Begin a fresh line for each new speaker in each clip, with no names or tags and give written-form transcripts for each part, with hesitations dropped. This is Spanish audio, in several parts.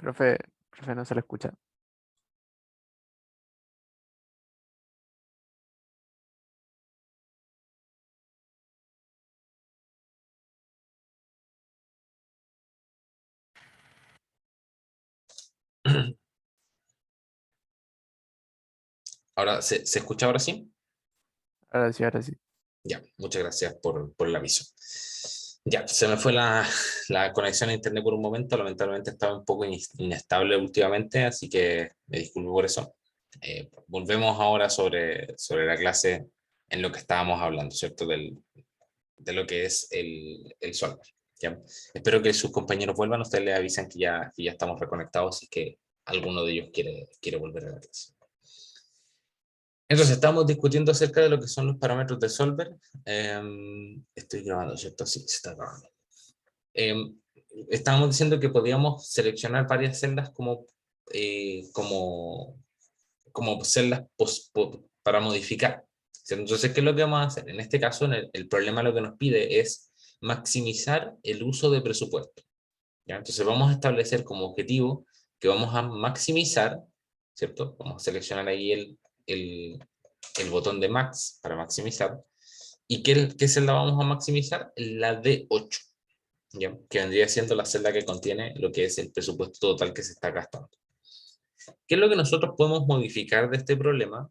Profe, profe, no se le escucha.
Ahora, ¿se escucha ahora sí?
Ahora sí, ahora sí.
Ya, muchas gracias por el aviso. Ya, se me fue la conexión a internet por un momento, lamentablemente estaba un poco inestable últimamente, así que me disculpo por eso. Volvemos ahora sobre la clase en lo que estábamos hablando, ¿cierto? De lo que es el Solver. ¿Ya? Espero que sus compañeros vuelvan, ustedes les avisan que ya estamos reconectados y que alguno de ellos quiere volver a la clase. Entonces, estamos discutiendo acerca de lo que son los parámetros de Solver. Estoy grabando, ¿cierto? Sí, se está grabando. Estábamos diciendo que podíamos seleccionar varias celdas como celdas para modificar. Entonces, ¿qué es lo que vamos a hacer? En este caso, el problema lo que nos pide es maximizar el uso de presupuesto. ¿Ya? Entonces, vamos a establecer como objetivo que vamos a maximizar, ¿cierto? Vamos a seleccionar ahí el botón de max para maximizar. ¿Y qué celda vamos a maximizar? La D8, ¿ya? Que vendría siendo la celda que contiene lo que es el presupuesto total que se está gastando. ¿Qué es lo que nosotros podemos modificar de este problema?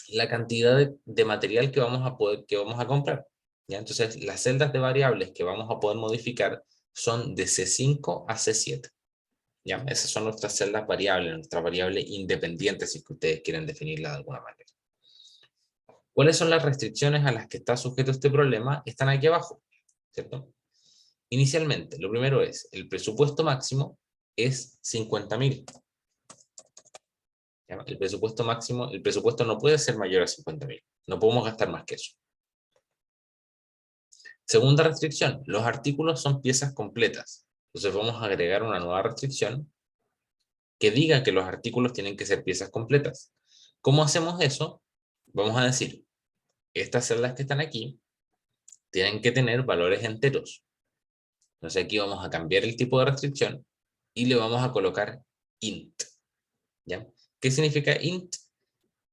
La cantidad de material que vamos a comprar. ¿Ya? Entonces, las celdas de variables que vamos a poder modificar son de C5 a C7. ¿Ya? Esas son nuestras celdas variables, nuestra variable independiente, si ustedes quieren definirla de alguna manera. ¿Cuáles son las restricciones a las que está sujeto este problema? Están aquí abajo, ¿cierto? Inicialmente, lo primero es, el presupuesto máximo es 50.000. El presupuesto máximo, el presupuesto no puede ser mayor a 50.000. No podemos gastar más que eso. Segunda restricción, los artículos son piezas completas. Entonces vamos a agregar una nueva restricción que diga que los artículos tienen que ser piezas completas. ¿Cómo hacemos eso? Vamos a decir, estas celdas que están aquí tienen que tener valores enteros. Entonces aquí vamos a cambiar el tipo de restricción y le vamos a colocar int. ¿Ya? ¿Qué significa int?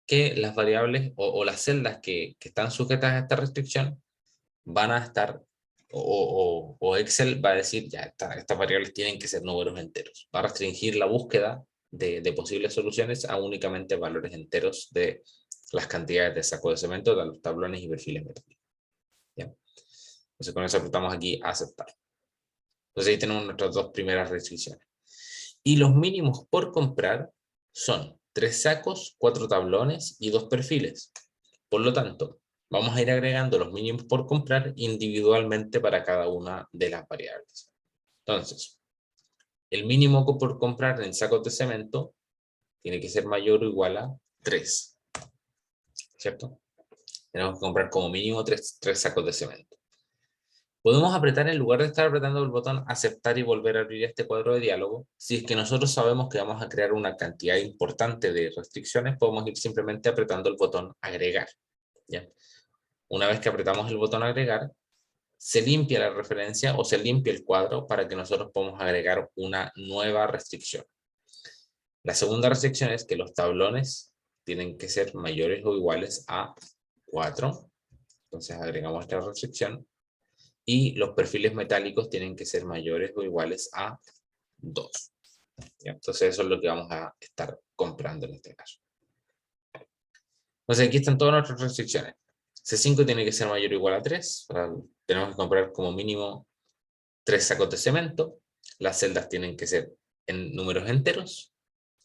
Que las variables o las celdas que están sujetas a esta restricción van a estar, o Excel va a decir, ya, estas variables tienen que ser números enteros. Va a restringir la búsqueda de posibles soluciones a únicamente valores enteros de las cantidades de saco de cemento, de los tablones y perfiles metálicos. ¿Ya? Entonces con eso apretamos aquí a aceptar. Entonces ahí tenemos nuestras dos primeras restricciones. Y los mínimos por comprar son 3 sacos, 4 tablones y 2 perfiles. Por lo tanto, vamos a ir agregando los mínimos por comprar individualmente para cada una de las variables. Entonces, el mínimo por comprar en sacos de cemento tiene que ser mayor o igual a 3. ¿Cierto? Tenemos que comprar como mínimo 3 sacos de cemento. Podemos apretar, en lugar de estar apretando el botón aceptar y volver a abrir este cuadro de diálogo, si es que nosotros sabemos que vamos a crear una cantidad importante de restricciones, podemos ir simplemente apretando el botón agregar. ¿Ya? Una vez que apretamos el botón agregar, se limpia la referencia o se limpia el cuadro para que nosotros podamos agregar una nueva restricción. La segunda restricción es que los tablones tienen que ser mayores o iguales a 4. Entonces agregamos esta restricción. Y los perfiles metálicos tienen que ser mayores o iguales a 2. ¿Ya? Entonces eso es lo que vamos a estar comprando en este caso. Entonces aquí están todas nuestras restricciones. C5 tiene que ser mayor o igual a 3. Tenemos que comprar como mínimo 3 sacos de cemento. Las celdas tienen que ser en números enteros.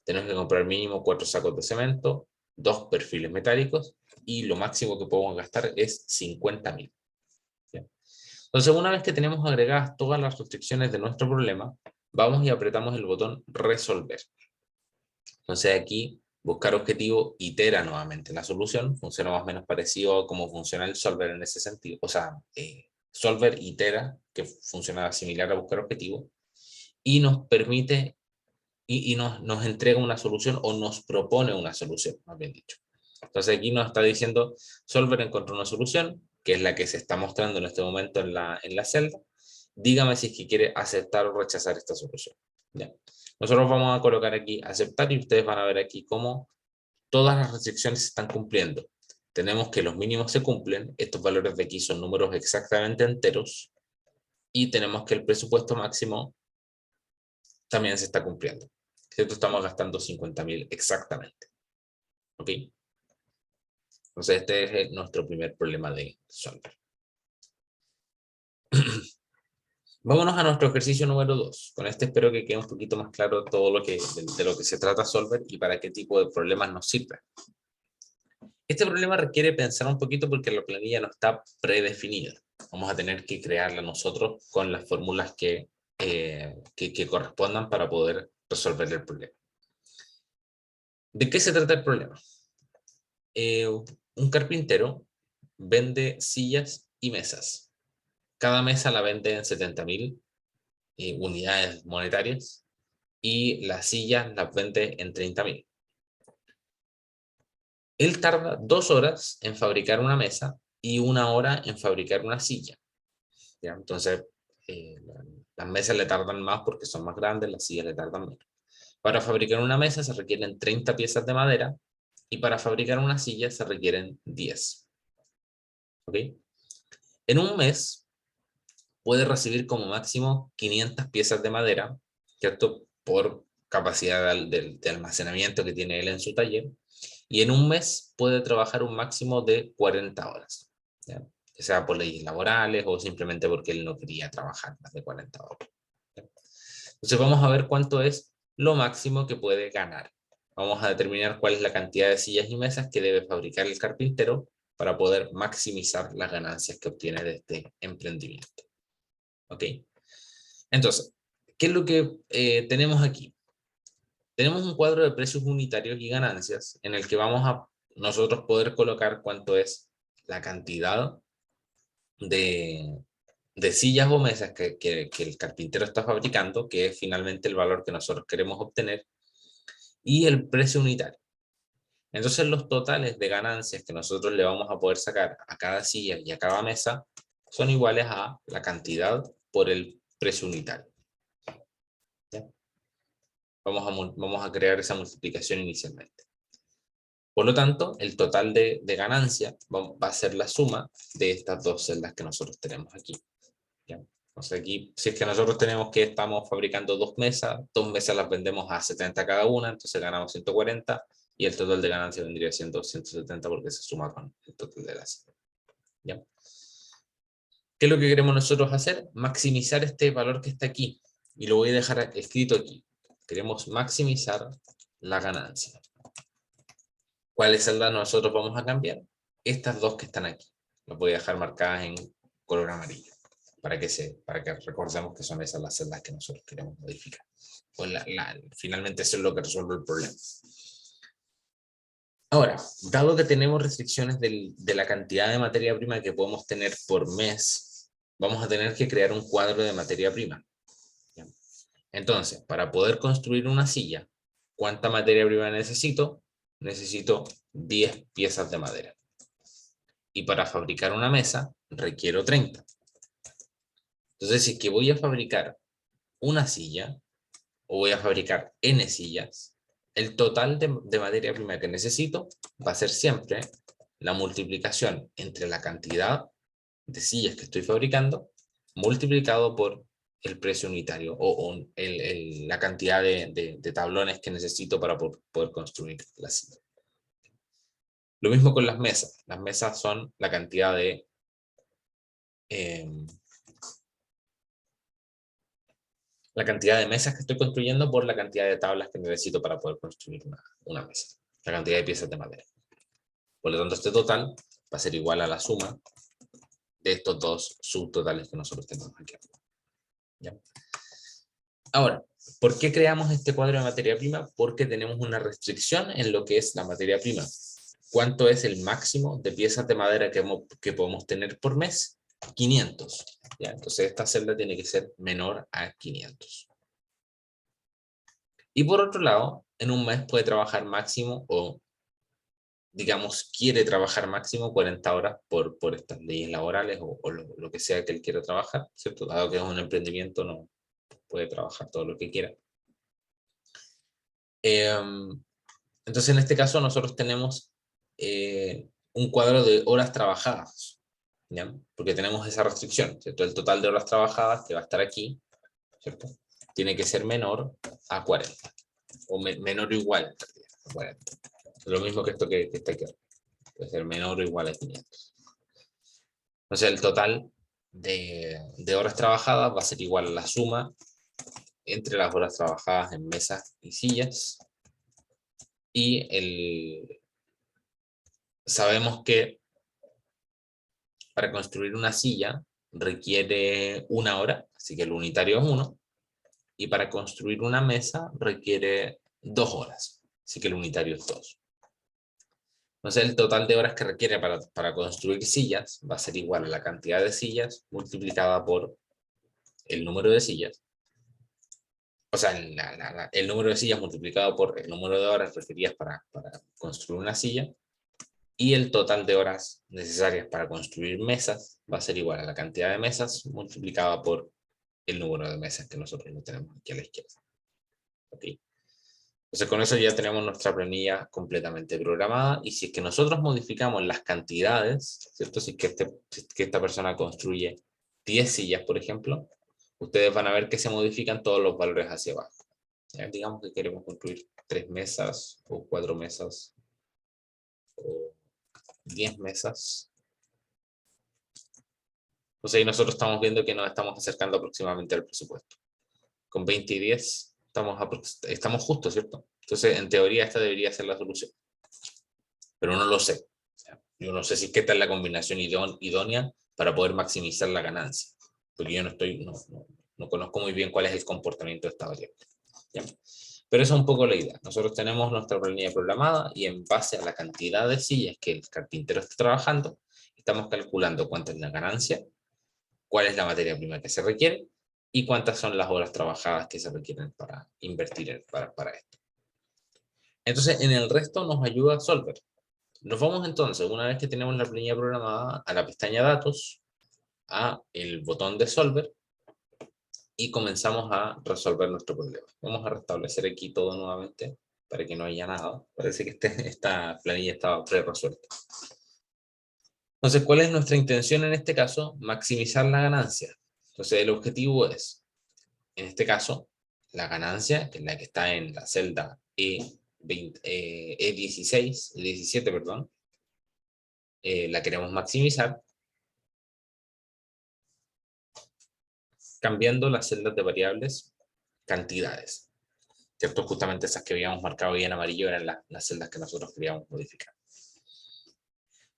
Tenemos que comprar mínimo 4 sacos de cemento, 2 perfiles metálicos y lo máximo que podemos gastar es 50.000. Entonces, una vez que tenemos agregadas todas las restricciones de nuestro problema, vamos y apretamos el botón resolver. Entonces aquí, buscar objetivo, itera nuevamente la solución, funciona más o menos parecido a cómo funciona el solver en ese sentido. O sea, solver itera, que funciona similar a buscar objetivo, y nos permite, y nos entrega una solución o nos propone una solución, más bien dicho. Entonces aquí nos está diciendo, solver encontró una solución, que es la que se está mostrando en este momento en la celda. Dígame si es que quiere aceptar o rechazar esta solución. ¿Ya? Nosotros vamos a colocar aquí aceptar y ustedes van a ver aquí cómo todas las restricciones se están cumpliendo. Tenemos que los mínimos se cumplen, estos valores de aquí son números exactamente enteros, y tenemos que el presupuesto máximo también se está cumpliendo. ¿Cierto? Estamos gastando 50.000 exactamente. ¿Ok? Entonces este es nuestro primer problema de Solver. Vámonos a nuestro ejercicio número 2. Con este espero que quede un poquito más claro todo lo que, de lo que se trata Solver y para qué tipo de problemas nos sirve. Este problema requiere pensar un poquito porque la planilla no está predefinida. Vamos a tener que crearla nosotros con las fórmulas que correspondan para poder resolver el problema. ¿De qué se trata el problema? Un carpintero vende sillas y mesas. Cada mesa la vende en 70.000 unidades monetarias y las sillas las vende en 30.000. Él tarda 2 horas en fabricar una mesa y 1 hora en fabricar una silla. ¿Ya? Entonces, las mesas le tardan más porque son más grandes, las sillas le tardan menos. Para fabricar una mesa se requieren 30 piezas de madera y para fabricar una silla se requieren 10. ¿Ok? En un mes puede recibir como máximo 500 piezas de madera, ¿cierto? Por capacidad de almacenamiento que tiene él en su taller. Y en un mes puede trabajar un máximo de 40 horas. ¿Ya? Que sea por leyes laborales o simplemente porque él no quería trabajar más de 40 horas. ¿Ya? Entonces vamos a ver cuánto es lo máximo que puede ganar. Vamos a determinar cuál es la cantidad de sillas y mesas que debe fabricar el carpintero para poder maximizar las ganancias que obtiene de este emprendimiento. ¿Ok? Entonces, ¿qué es lo que tenemos aquí? Tenemos un cuadro de precios unitarios y ganancias en el que vamos a nosotros poder colocar cuánto es la cantidad de, de sillas o mesas que el carpintero está fabricando, que es finalmente el valor que nosotros queremos obtener, y el precio unitario. Entonces los totales de ganancias que nosotros le vamos a poder sacar a cada silla y a cada mesa son iguales a la cantidad por el precio unitario. ¿Ya? Vamos a crear esa multiplicación inicialmente. Por lo tanto, el total de ganancia va a ser la suma de estas dos celdas que nosotros tenemos aquí. ¿Ya? Entonces aquí, si es que nosotros tenemos que estamos fabricando dos mesas las vendemos a 70 cada una, entonces ganamos 140 y el total de ganancia vendría siendo 170 porque se suma con el total de la celda. ¿Ya? ¿Qué es lo que queremos nosotros hacer? Maximizar este valor que está aquí. Y lo voy a dejar escrito aquí. Queremos maximizar la ganancia. ¿Cuáles celdas nosotros vamos a cambiar? Estas dos que están aquí. Las voy a dejar marcadas en color amarillo. Para que recordemos que son esas las celdas que nosotros queremos modificar. Pues finalmente eso es lo que resuelve el problema. Ahora, dado que tenemos restricciones de la cantidad de materia prima que podemos tener por mes, vamos a tener que crear un cuadro de materia prima. ¿Ya? Entonces, para poder construir una silla, ¿cuánta materia prima necesito? Necesito 10 piezas de madera. Y para fabricar una mesa, requiero 30. Entonces, si es que voy a fabricar una silla, o voy a fabricar N sillas, el total de materia prima que necesito va a ser siempre la multiplicación entre la cantidad de sillas que estoy fabricando multiplicado por el precio unitario o la cantidad de tablones que necesito para poder construir la silla. Lo mismo con las mesas. Las mesas son la cantidad de mesas que estoy construyendo por la cantidad de tablas que necesito para poder construir una mesa. La cantidad de piezas de madera. Por lo tanto, este total va a ser igual a la suma de estos dos subtotales que nosotros tenemos aquí. ¿Ya? Ahora, ¿por qué creamos este cuadro de materia prima? Porque tenemos una restricción en lo que es la materia prima. ¿Cuánto es el máximo de piezas de madera que podemos tener por mes? 500. ¿Ya? Entonces esta celda tiene que ser menor a 500. Y por otro lado, en un mes puede trabajar máximo o, digamos, quiere trabajar máximo 40 horas por estas leyes laborales o lo que sea que él quiera trabajar, ¿cierto? Dado que es un emprendimiento, no puede trabajar todo lo que quiera. Entonces, en este caso, nosotros tenemos un cuadro de horas trabajadas, ¿ya? Porque tenemos esa restricción, ¿cierto? El total de horas trabajadas que va a estar aquí, ¿cierto? Tiene que ser menor a 40, o menor o igual a 40. Lo mismo que esto que está aquí. Puede ser menor o igual a 500. Entonces, el total de horas trabajadas va a ser igual a la suma entre las horas trabajadas en mesas y sillas, y sabemos que para construir una silla requiere 1 hora, así que el unitario es 1, y para construir una mesa requiere 2 horas, así que el unitario es 2. Entonces el total de horas que requiere para construir sillas va a ser igual a la cantidad de sillas multiplicada por el número de sillas, o sea, el número de sillas multiplicado por el número de horas requeridas para construir una silla, y el total de horas necesarias para construir mesas va a ser igual a la cantidad de mesas multiplicada por el número de mesas que nosotros no tenemos aquí a la izquierda. ¿Okay? Entonces con eso ya tenemos nuestra planilla completamente programada, y si es que nosotros modificamos las cantidades, ¿cierto? Si es que esta persona construye 10 sillas, por ejemplo, ustedes van a ver que se modifican todos los valores hacia abajo. ¿Ya? Digamos que queremos construir 3 mesas o 4 mesas o 10 mesas. Entonces ahí nosotros estamos viendo que nos estamos acercando aproximadamente al presupuesto. Con 20 y 10 estamos justos, ¿cierto? Entonces en teoría esta debería ser la solución, pero no lo sé. O sea, yo no sé si qué tal la combinación idónea para poder maximizar la ganancia, porque yo no conozco muy bien cuál es el comportamiento de esta variable. ¿Ya? Pero esa es un poco la idea. Nosotros tenemos nuestra planilla programada, y en base a la cantidad de sillas que el carpintero está trabajando, estamos calculando cuánta es la ganancia, cuál es la materia prima que se requiere y cuántas son las horas trabajadas que se requieren para invertir para esto. Entonces, en el resto nos ayuda Solver. Nos vamos entonces, una vez que tenemos la planilla programada, a la pestaña Datos, a el botón de Solver, y comenzamos a resolver nuestro problema. Vamos a restablecer aquí todo nuevamente para que no haya nada. Parece que esta planilla estaba pre-resuelta. Entonces, ¿cuál es nuestra intención en este caso? Maximizar la ganancia. Entonces, el objetivo es, en este caso, la ganancia, que es la que está en la celda E16, E17, perdón, la queremos maximizar cambiando las celdas de variables cantidades, ¿cierto? Justamente esas que habíamos marcado ahí en amarillo eran las celdas que nosotros queríamos modificar.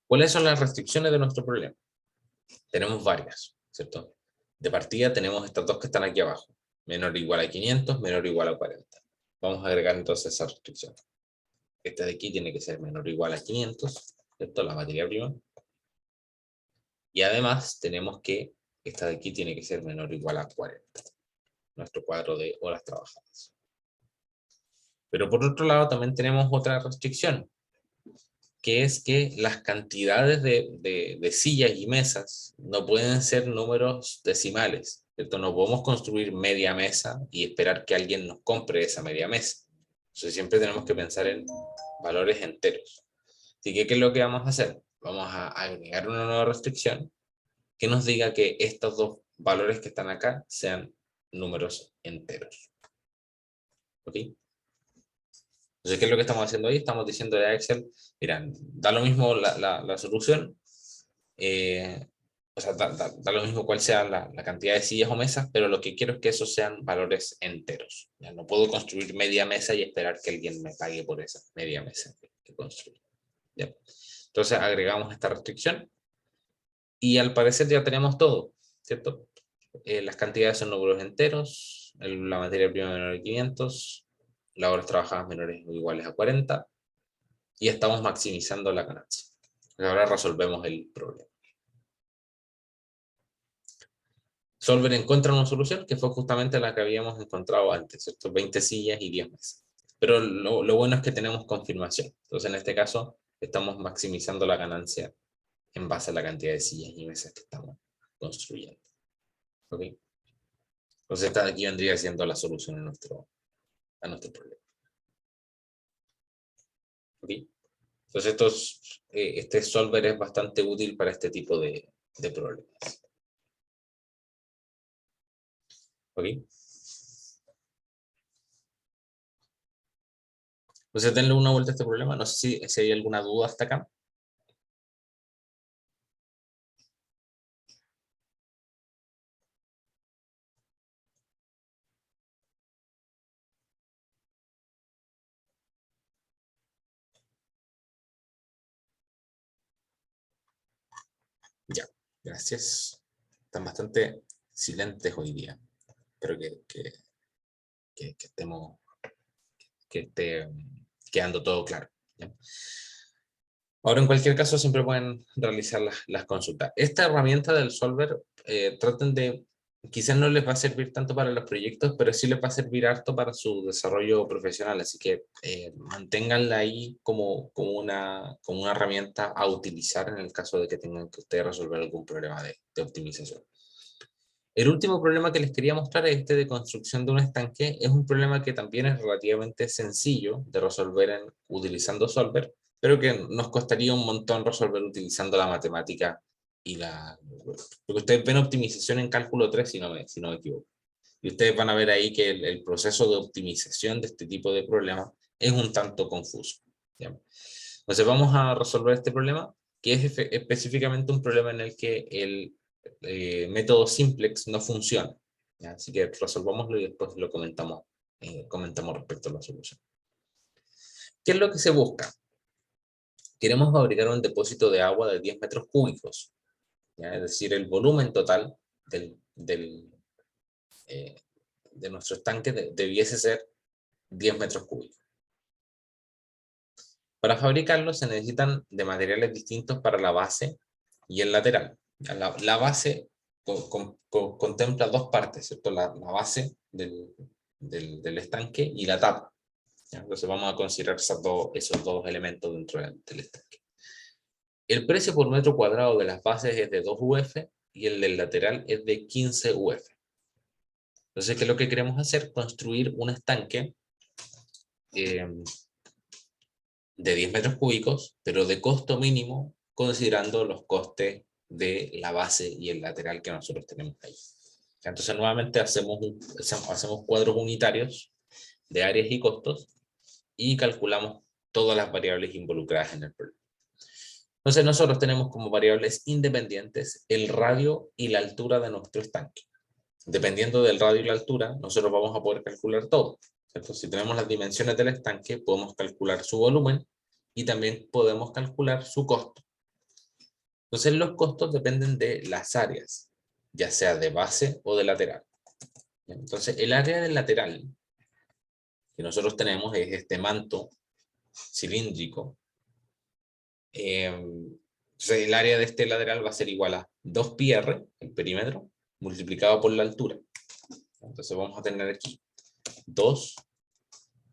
¿Cuáles son las restricciones de nuestro problema? Tenemos varias, ¿cierto? De partida tenemos estas dos que están aquí abajo, menor o igual a 500, menor o igual a 40. Vamos a agregar entonces esa restricción. Esta de aquí tiene que ser menor o igual a 500, ¿cierto? La materia prima. Y además tenemos que esta de aquí tiene que ser menor o igual a 40. Nuestro cuadro de horas trabajadas. Pero por otro lado también tenemos otra restricción, que es que las cantidades de sillas y mesas no pueden ser números decimales, ¿cierto? No podemos construir media mesa y esperar que alguien nos compre esa media mesa. Entonces siempre tenemos que pensar en valores enteros. Así que, ¿qué es lo que vamos a hacer? Vamos a agregar una nueva restricción que nos diga que estos dos valores que están acá sean números enteros. ¿Ok? Entonces, ¿qué es lo que estamos haciendo ahí? Estamos diciendo a Excel, mira, da lo mismo la solución, eh, o sea, da lo mismo cuál sea la cantidad de sillas o mesas, pero lo que quiero es que esos sean valores enteros. Ya no puedo construir media mesa y esperar que alguien me pague por esa media mesa que construí. ¿Ya? Entonces agregamos esta restricción y al parecer ya tenemos todo, ¿cierto? Las cantidades son números enteros, la materia prima menor de 500, las horas trabajadas menores o iguales a 40, y estamos maximizando la ganancia. Ahora resolvemos el problema. Solver encuentra una solución que fue justamente la que habíamos encontrado antes, ¿cierto? 20 sillas y 10 mesas. Pero lo bueno es que tenemos confirmación. Entonces, en este caso, estamos maximizando la ganancia en base a la cantidad de sillas y mesas que estamos construyendo. ¿Ok? Entonces, esta de aquí vendría siendo la solución a nuestro problema. ¿Ok? Entonces este solver es bastante útil para este tipo de problemas. ¿Ok? Entonces denle una vuelta a este problema. No sé si hay alguna duda hasta acá. Ya, gracias. Están bastante silentes hoy día. Espero que estemos, que esté quedando todo claro. ¿Ya? Ahora, en cualquier caso, siempre pueden realizar las consultas. Esta herramienta del Solver, traten de, quizás no les va a servir tanto para los proyectos, pero sí les va a servir harto para su desarrollo profesional. Así que manténganla ahí como una herramienta a utilizar en el caso de que tengan que ustedes resolver algún problema de optimización. El último problema que les quería mostrar es este de construcción de un estanque. Es un problema que también es relativamente sencillo de resolver utilizando Solver, pero que nos costaría un montón resolver utilizando la matemática y porque ustedes ven optimización en cálculo 3 si no me equivoco. Y ustedes van a ver ahí que el proceso de optimización de este tipo de problemas es un tanto confuso. ¿Ya? Entonces vamos a resolver este problema, que es específicamente un problema en el que el método simplex no funciona. ¿Ya? Así que resolvámoslo y después lo comentamos respecto a la solución. ¿Qué es lo que se busca? Queremos fabricar un depósito de agua de 10 metros cúbicos, ¿ya? Es decir, el volumen total eh, de nuestro estanque debiese ser 10 metros cúbicos. Para fabricarlo se necesitan de materiales distintos para la base y el lateral. La base contempla dos partes, ¿cierto? La base del estanque y la tapa. ¿Ya? Entonces vamos a considerar esos dos elementos dentro del estanque. El precio por metro cuadrado de las bases es de 2 UF y el del lateral es de 15 UF. Entonces, ¿qué es lo que queremos hacer? Construir un estanque de 10 metros cúbicos, pero de costo mínimo, considerando los costes de la base y el lateral que nosotros tenemos ahí. Entonces, nuevamente hacemos cuadros unitarios de áreas y costos y calculamos todas las variables involucradas en el problema. Entonces, nosotros tenemos como variables independientes el radio y la altura de nuestro estanque. Dependiendo del radio y la altura, nosotros vamos a poder calcular todo. Entonces, si tenemos las dimensiones del estanque, podemos calcular su volumen y también podemos calcular su costo. Entonces, los costos dependen de las áreas, ya sea de base o de lateral. Entonces, el área del lateral que nosotros tenemos es este manto cilíndrico. Entonces, el área de este lateral va a ser igual a 2πr, el perímetro, multiplicado por la altura. Entonces, vamos a tener aquí 2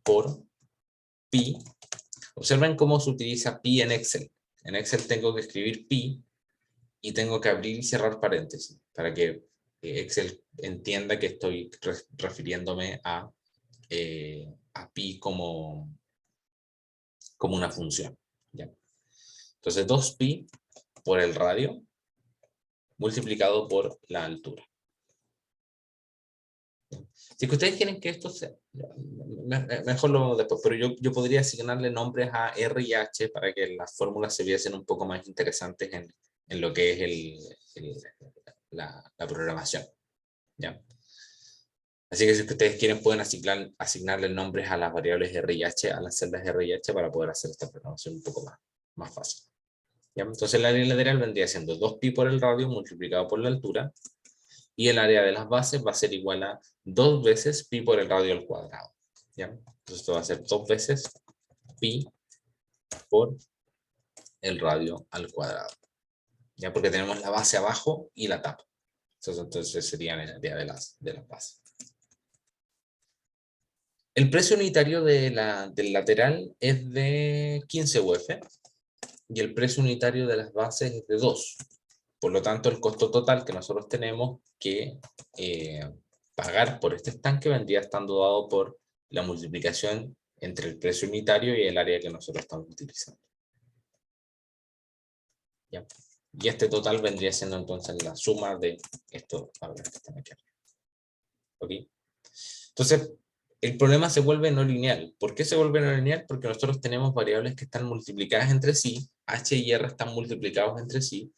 por pi. Observen cómo se utiliza pi en Excel. En Excel tengo que escribir pi y tengo que abrir y cerrar paréntesis para que Excel entienda que estoy refiriéndome a pi como una función. ¿Ya? Entonces 2pi por el radio multiplicado por la altura. Si que ustedes quieren que esto sea, mejor lo vemos después, pero yo podría asignarle nombres a R y H para que las fórmulas se viesen un poco más interesantes en lo que es la programación. ¿Ya? Así que si ustedes quieren pueden asignarle nombres a las variables R y H, a las celdas R y H para poder hacer esta programación un poco más fácil. ¿Ya? Entonces el área lateral vendría siendo 2pi por el radio multiplicado por la altura y el área de las bases va a ser igual a 2 veces pi por el radio al cuadrado. ¿Ya? Entonces esto va a ser 2 veces pi por el radio al cuadrado. ¿Ya? Porque tenemos la base abajo y la tapa. Entonces serían el área de las bases. El precio unitario del lateral es de 15 UF y el precio unitario de las bases es de 2. Por lo tanto, el costo total que nosotros tenemos que pagar por este estanque vendría estando dado por la multiplicación entre el precio unitario y el área que nosotros estamos utilizando. ¿Ya? Y este total vendría siendo entonces la suma de estos valores que están aquí arriba. ¿Ok? Entonces, el problema se vuelve no lineal. ¿Por qué se vuelve no lineal? Porque nosotros tenemos variables que están multiplicadas entre sí, h y r están multiplicados entre sí,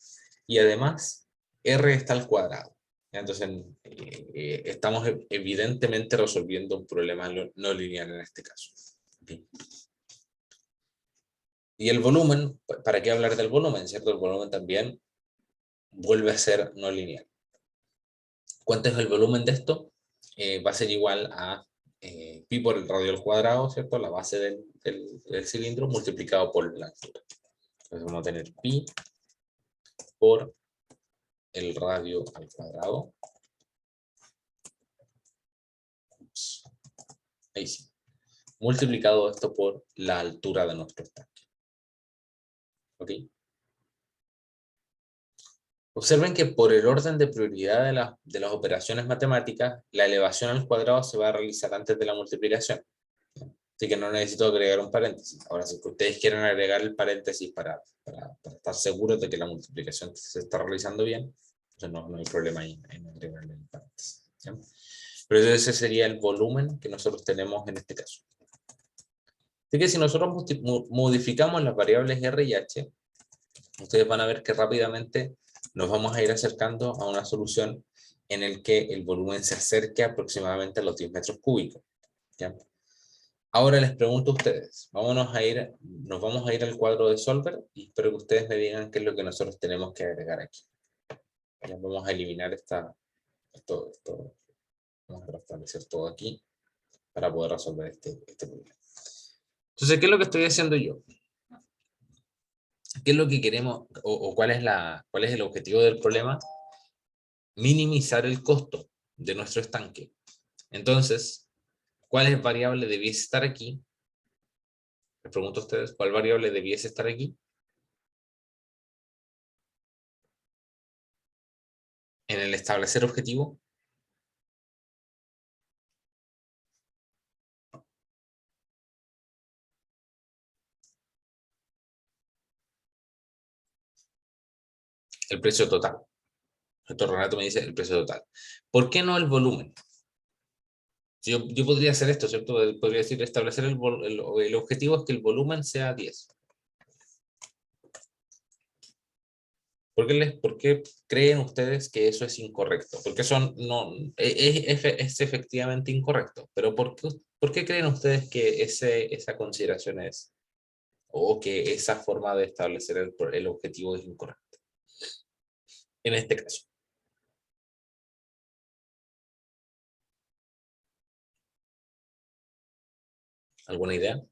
y además r está al cuadrado. Entonces, estamos evidentemente resolviendo un problema no lineal en este caso. ¿Okay? Y el volumen, ¿para qué hablar del volumen? ¿Cierto? El volumen también vuelve a ser no lineal. ¿Cuánto es el volumen de esto? Va a ser igual a pi por el radio al cuadrado, ¿cierto? La base del cilindro multiplicado por la altura. Entonces vamos a tener pi por el radio al cuadrado. Ups. Ahí sí. Multiplicado esto por la altura de nuestro estanque. ¿Ok? Observen que por el orden de prioridad de las operaciones matemáticas, la elevación al cuadrado se va a realizar antes de la multiplicación. Así que no necesito agregar un paréntesis. Ahora, si ustedes quieren agregar el paréntesis para estar seguros de que la multiplicación se está realizando bien, entonces no hay problema en agregarle el paréntesis. ¿Sí? Pero ese sería el volumen que nosotros tenemos en este caso. Así que si nosotros modificamos las variables R y H, ustedes van a ver que rápidamente nos vamos a ir acercando a una solución en el que el volumen se acerque aproximadamente a los 10 metros cúbicos. ¿Ya? Ahora les pregunto a ustedes, nos vamos a ir al cuadro de Solver y espero que ustedes me digan qué es lo que nosotros tenemos que agregar aquí. Ya vamos a eliminar esto, vamos a establecer todo aquí para poder resolver este problema. Entonces, ¿qué es lo que estoy haciendo yo? ¿Qué es lo que queremos o cuál es el objetivo del problema? Minimizar el costo de nuestro estanque. Entonces, ¿cuál variable debiese estar aquí? Les pregunto a ustedes, ¿cuál variable debiese estar aquí? En el establecer objetivo. El precio total. Esto Renato me dice el precio total. ¿Por qué no el volumen? Si yo podría hacer esto, ¿cierto? Podría decir establecer el objetivo es que el volumen sea 10. ¿Por qué creen ustedes que eso es incorrecto? Porque es efectivamente incorrecto. Pero ¿por qué creen ustedes que esa consideración es, o que esa forma de establecer el objetivo es incorrecta? En este caso. ¿Alguna idea?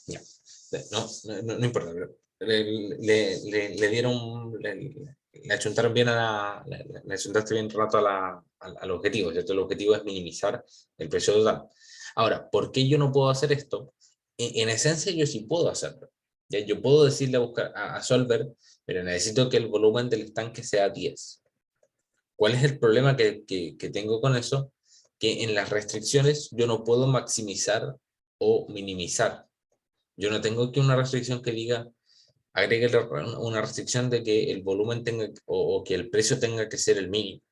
Ya. No importa. Le dieron, le achuntaron bien le achuntaste bien rato al objetivo, ¿cierto? El objetivo es minimizar el precio total. Ahora, ¿por qué yo no puedo hacer esto? En esencia, yo sí puedo hacerlo. ¿Ya? Yo puedo decirle a Solver, pero necesito que el volumen del estanque sea 10. ¿Cuál es el problema que tengo con eso? Que en las restricciones yo no puedo maximizar o minimizar. Yo no tengo aquí una restricción que diga, agregue una restricción de que el volumen tenga, o que el precio tenga que ser el mínimo.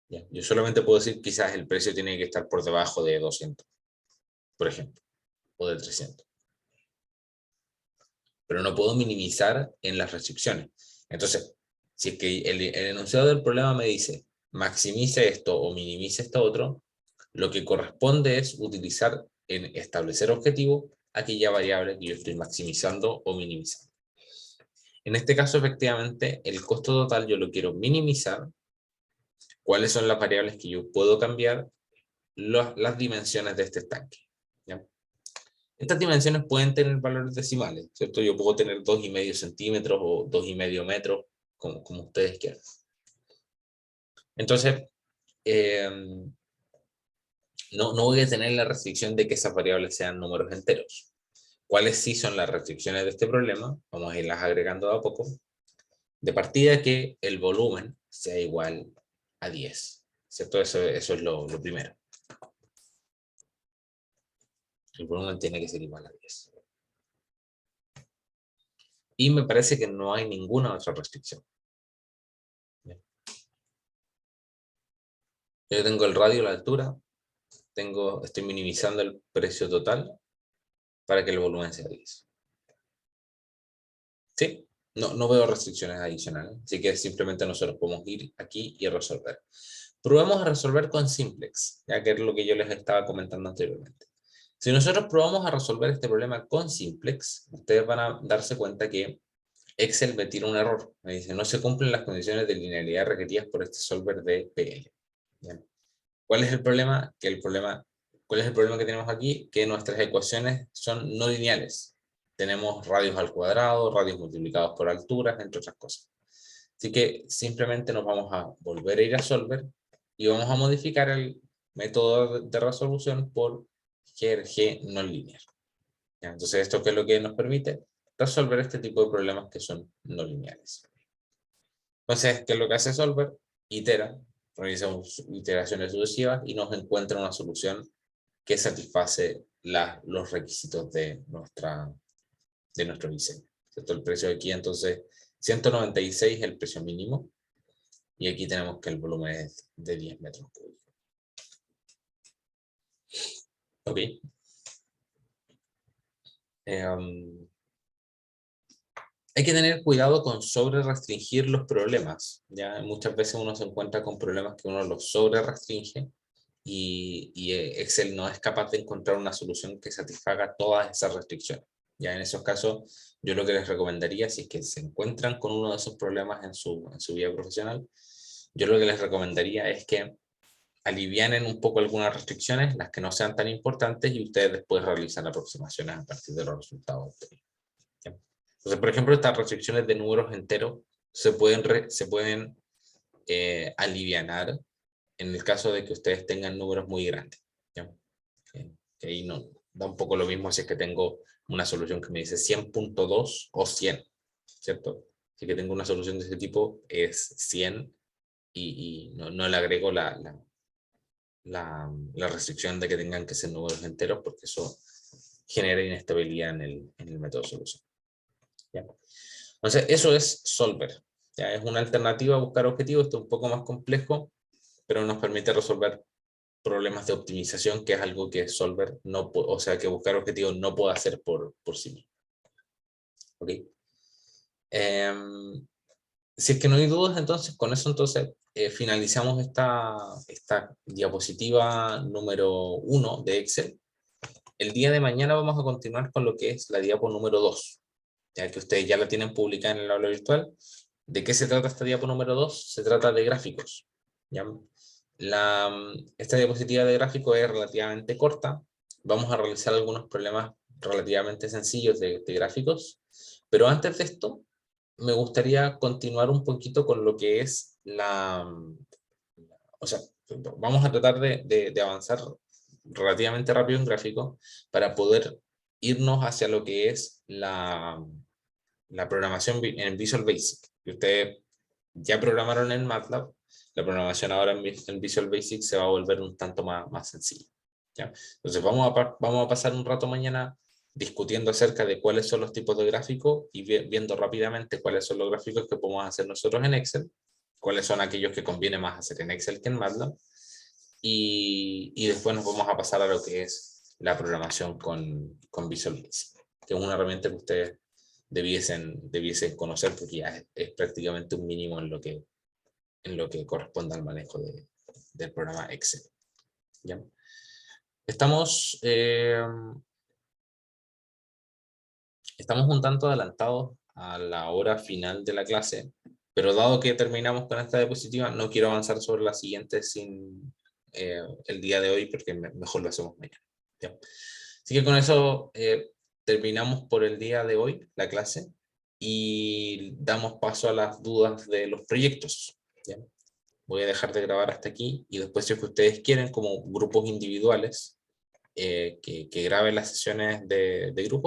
¿Ya? Yo solamente puedo decir quizás el precio tiene que estar por debajo de 200, por ejemplo, o de 300. Pero no puedo minimizar en las restricciones. Entonces, si es que el enunciado del problema me dice, maximice esto o minimice esto otro, lo que corresponde es utilizar en establecer objetivo aquella variable que yo estoy maximizando o minimizando. En este caso, efectivamente, el costo total yo lo quiero minimizar. ¿Cuáles son las variables que yo puedo cambiar? Las dimensiones de este estanque. ¿Ya? Estas dimensiones pueden tener valores decimales, ¿cierto? Yo puedo tener 2,5 centímetros o 2,5 metros, como ustedes quieran. Entonces, no voy a tener la restricción de que esas variables sean números enteros. ¿Cuáles sí son las restricciones de este problema? Vamos a irlas agregando de a poco. De partida que el volumen sea igual a 10. ¿cierto? Eso es lo primero. El volumen tiene que ser igual a 10. Y me parece que no hay ninguna otra restricción. Bien. Yo tengo el radio, la altura, estoy minimizando el precio total para que el volumen sea 10. ¿Sí? No veo restricciones adicionales, así que simplemente nosotros podemos ir aquí y resolver. Probemos a resolver con simplex, ya que es lo que yo les estaba comentando anteriormente. Si nosotros probamos a resolver este problema con simplex, ustedes van a darse cuenta que Excel me tira un error. Me dice, no se cumplen las condiciones de linealidad requeridas por este solver de PL. Bien. ¿Cuál es el problema? ¿Cuál es el problema que tenemos aquí? Que nuestras ecuaciones son no lineales. Tenemos radios al cuadrado, radios multiplicados por alturas, entre otras cosas. Así que simplemente nos vamos a volver a ir a solver y vamos a modificar el método de resolución por GRG no lineal. Entonces, ¿esto qué es lo que nos permite? Resolver este tipo de problemas que son no lineales. Entonces, ¿qué es lo que hace solver? Itera, realiza iteraciones sucesivas y nos encuentra una solución que satisface los requisitos de nuestro diseño. ¿Cierto? El precio de aquí, entonces, 196 es el precio mínimo, y aquí tenemos que el volumen es de 10 metros cúbicos. Ok. Hay que tener cuidado con sobre restringir los problemas. ¿Ya? Muchas veces uno se encuentra con problemas que uno los sobre restringe y Excel no es capaz de encontrar una solución que satisfaga todas esas restricciones. Ya en esos casos, yo lo que les recomendaría, si es que se encuentran con uno de esos problemas en su vida profesional, yo lo que les recomendaría es que alivianen un poco algunas restricciones, las que no sean tan importantes, y ustedes después realizan aproximaciones a partir de los resultados obtenidos. Entonces, por ejemplo, estas restricciones de números enteros se pueden alivianar en el caso de que ustedes tengan números muy grandes. ¿Ya? Que ahí no, da un poco lo mismo si es que tengo una solución que me dice 100.2 o 100, ¿cierto? Si que tengo una solución de ese tipo, es 100 y no le agrego la restricción de que tengan que ser números enteros, porque eso genera inestabilidad en el método de solución. ¿Ya? Entonces, eso es solver. ¿Ya? Es una alternativa a buscar objetivos. Esto es un poco más complejo, pero nos permite resolver problemas de optimización, que es algo que solver no, o sea, que buscar objetivos no puede hacer por sí mismo. ¿Ok? Si es que no hay dudas, entonces, con eso entonces finalizamos esta diapositiva número 1 de Excel. El día de mañana vamos a continuar con lo que es la diapo número 2, ya que ustedes ya la tienen publicada en el aula virtual. ¿De qué se trata esta diapo número 2? Se trata de gráficos. ¿Ya? Esta diapositiva de gráficos es relativamente corta. Vamos a realizar algunos problemas relativamente sencillos de gráficos. Pero antes de esto, me gustaría continuar un poquito con lo que es o sea, vamos a tratar de avanzar relativamente rápido en gráfico para poder irnos hacia lo que es la programación en Visual Basic. Que ustedes ya programaron en MATLAB, la programación ahora en Visual Basic se va a volver un tanto más sencilla. ¿Ya? Entonces vamos a pasar un rato mañana discutiendo acerca de cuáles son los tipos de gráficos y viendo rápidamente cuáles son los gráficos que podemos hacer nosotros en Excel, cuáles son aquellos que conviene más hacer en Excel que en MATLAB, y después nos vamos a pasar a lo que es la programación con Visual Basic, que es una herramienta que ustedes debiesen conocer, porque ya es prácticamente un mínimo en lo que corresponde al manejo del programa Excel. ¿Ya? Estamos un tanto adelantados a la hora final de la clase, pero dado que terminamos con esta diapositiva, no quiero avanzar sobre la siguiente sin el día de hoy, porque mejor lo hacemos mañana. ¿Ya? Así que con eso terminamos por el día de hoy la clase y damos paso a las dudas de los proyectos. ¿Ya? Voy a dejar de grabar hasta aquí y después, si es que ustedes quieren, como grupos individuales, que graben las sesiones de grupo,